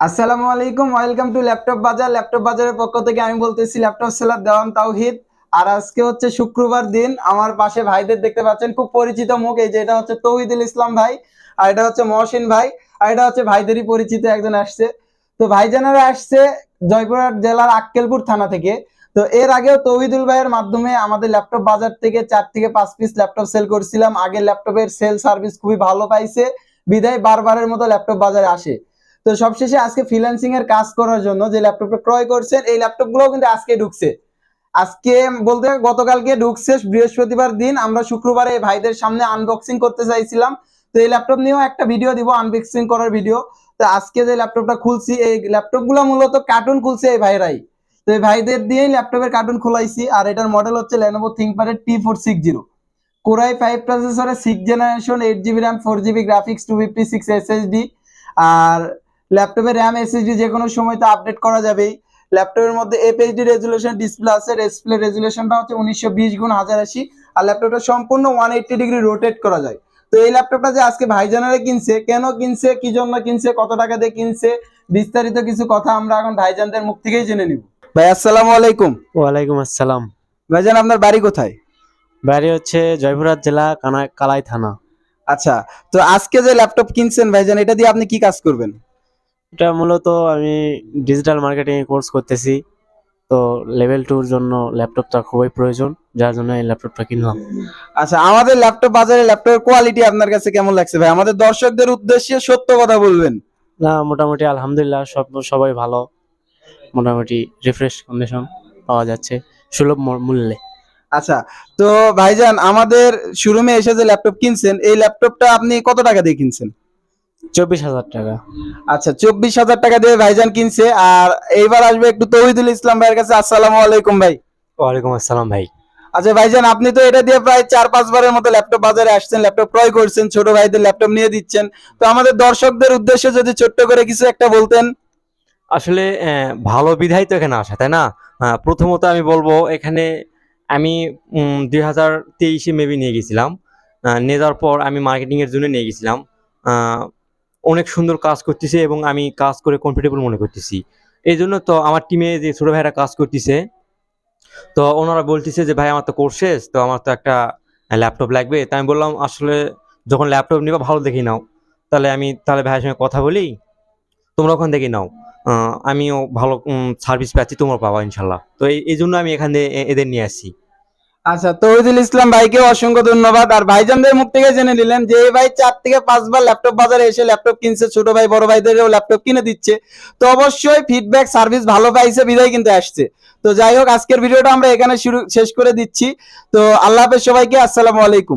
আসসালামু আলাইকুম, welcome to laptop বাজার। ল্যাপটপ বাজারের পক্ষ থেকে আমি বলতেছি ল্যাপটপ সেলার দেওয়ান তাওহিদ। আর আজকে হচ্ছে শুক্রবার দিন। আমার পাশে ভাইদের দেখতে পাচ্ছেন, খুব পরিচিত মুখ। এই যে এটা হচ্ছে তৌহিদুল ইসলাম ভাই, আর এটা হচ্ছে মহসিন ভাই, আর এটা হচ্ছে ভাইদেরই পরিচিত একজন আসছে। তো ভাইজানারা আসছে জয়পুরহাট জেলার আক্কেলপুর থানা থেকে। তো এর আগেও তৌহিদুল ভাইয়ের মাধ্যমে আমাদের ল্যাপটপ বাজার থেকে 4 থেকে 5 পিস ল্যাপটপ সেল করছিলাম। আগের ল্যাপটপের সেল সার্ভিস খুবই ভালো পাইছে, বিধায় বারবারের মতো ল্যাপটপ বাজারে আসে। তো সবশেষে আজকে ফ্রিল্যান্সিং এর কাজ করার জন্য যে ল্যাপটপটা ক্রয় করছেন, এই ল্যাপটপ গুলো কিন্তু আজকে ঢুকছে। আজকে বলতে গতকালকে ঢুকছে বৃহস্পতিবার দিন। আমরা শুক্রবারে ভাইদের সামনে আনবক্সিং করতে চাইছিলাম। তো এই ল্যাপটপ নিয়েও একটা ভিডিও দিব, আনবক্সিং করার ভিডিও। তো আজকে যে ল্যাপটপটা খুলছি, এই ল্যাপটপ গুলো মূলত কার্টুন খুলছে এই ভাইরাই। তো এই ভাইদের দিয়েই ল্যাপটপের কার্টুন খোলাইছি। আর এটার মডেল হচ্ছে Lenovo ThinkPad T460, Core i5 প্রসেসরে 6th generation, 8GB RAM, 4GB graphics, 256 SSD। আর ল্যাপটপের র্যাম এসএসডি যে কোনো সময় তো আপডেট করা যাবেই। ল্যাপটপের মধ্যে এফএইচডি রেজুলেশন ডিসপ্লে আছে। ডিসপ্লে রেজুলেশনটা হচ্ছে 1920x1080। আর ল্যাপটপটা সম্পূর্ণ 180 ডিগ্রি রোটেট করা যায়। তো এই ল্যাপটপটা যে আজকে ভাইজানারে কিনছে, কেন কিনছে, কি জন্য কিনছে, কত টাকা দিয়ে কিনছে, বিস্তারিত কিছু কথা আমরা এখন ভাইজানদের মুখ থেকেই জেনে নিব। ভাই আসসালামু আলাইকুম। ওয়ালাইকুম আসসালাম। ভাইজান, আপনার বাড়ি কোথায়? বাড়ি হচ্ছে জয়পুরহাট জেলা কালাই থানা। আচ্ছা, তো আজকে যে ল্যাপটপ কিনছেন ভাইজান, এটা দিয়ে আপনি কি কাজ করবেন? এটা মূলত আমি ডিজিটাল মার্কেটিং কোর্স করতেছি, তো লেভেল 2 এর জন্য ল্যাপটপটা খুবই প্রয়োজন, যার জন্য এই ল্যাপটপটা কিনলাম। আচ্ছা, আমাদের ল্যাপটপ বাজারে ল্যাপটপের কোয়ালিটি আপনার কাছে কেমন লাগছে ভাই? আমাদের দর্শকদের উদ্দেশ্যে সত্য কথা বলবেন। না, মোটামুটি আলহামদুলিল্লাহ সবাই ভালো। মোটামুটি রিফ্রেশ কন্ডিশন পাওয়া যাচ্ছে সুলভ মূল্যে। আচ্ছা, তো ভাইজান আমাদের শোরুমে এসে যে ল্যাপটপ কিনছেন, এই ল্যাপটপটা আপনি কত টাকা দিয়ে কিনছেন? 24,000 টাকা। আচ্ছা, 24,000 টাকা দিয়ে ভাইজান কিনছে। আর এইবার আসবে একটু তৌহিদুল ইসলাম ভাইয়ের কাছে। আসসালামু আলাইকুম ভাই। ওয়ালাইকুম আসসালাম ভাই। আচ্ছা ভাইজান, আপনি তো এটা দিয়ে প্রায় 4-5 বারের মতো ল্যাপটপ বাজারে আসছেন, ল্যাপটপ ক্রয় করছেন, ছোট ভাইদের ল্যাপটপ নিয়ে দিচ্ছেন। তো আমাদের দর্শকদের উদ্দেশ্যে যদি ছোট্ট করে কিছু একটা বলতেন। আসলে ভালো বিধায় তো এখানে আসা, তাই না? প্রথমত আমি বলবো, এখানে আমি 2023-এ মেবি নিয়ে গেছিলাম। নিয়ে যাওয়ার পর আমি মার্কেটিং এর জন্য নিয়ে গেছিলাম। অনেক সুন্দর কাজ করতেছে এবং আমি কাজ করে কমফোর্টেবল মনে করতেছি। এই জন্য তো আমার টিমে যে ছোট ভাইরা কাজ করতেছে, তো ওনারা বলতেছে যে ভাই আমার তো কোর্স শেষ, তো আমার তো একটা ল্যাপটপ লাগবে। তাই আমি বললাম আসলে যখন ল্যাপটপ নিবা ভালো দেখেই নাও। তাহলে ভাইয়ের সঙ্গে কথা বলি, তোমরা ওখান থেকে নাও। আমিও ভালো সার্ভিস পাচ্ছি, তোমরা পাবা ইনশাল্লাহ। তো এই জন্য আমি এখান থেকে এদের নিয়ে আসছি। আচ্ছা, তৌহিদুল ইসলাম ভাইকে অসংখ্য ধন্যবাদ। আর ভাইজানদের মুখ থেকে জেনে নিলেন যে এই ভাই 4 থেকে 5 বার ল্যাপটপ বাজারে এসে ল্যাপটপ কিনছে, ছোট ভাই বড় ভাইদেরও ল্যাপটপ কিনে দিচ্ছে। তো অবশ্যই ফিডব্যাক সার্ভিস ভালো পাইছে, বিদায় কিন্তু আসছে। তো যাই হোক, আজকের ভিডিওটা আমরা এখানে শেষ করে দিচ্ছি। তো আল্লাহ হাফেজ সবাইকে। আসসালামু আলাইকুম।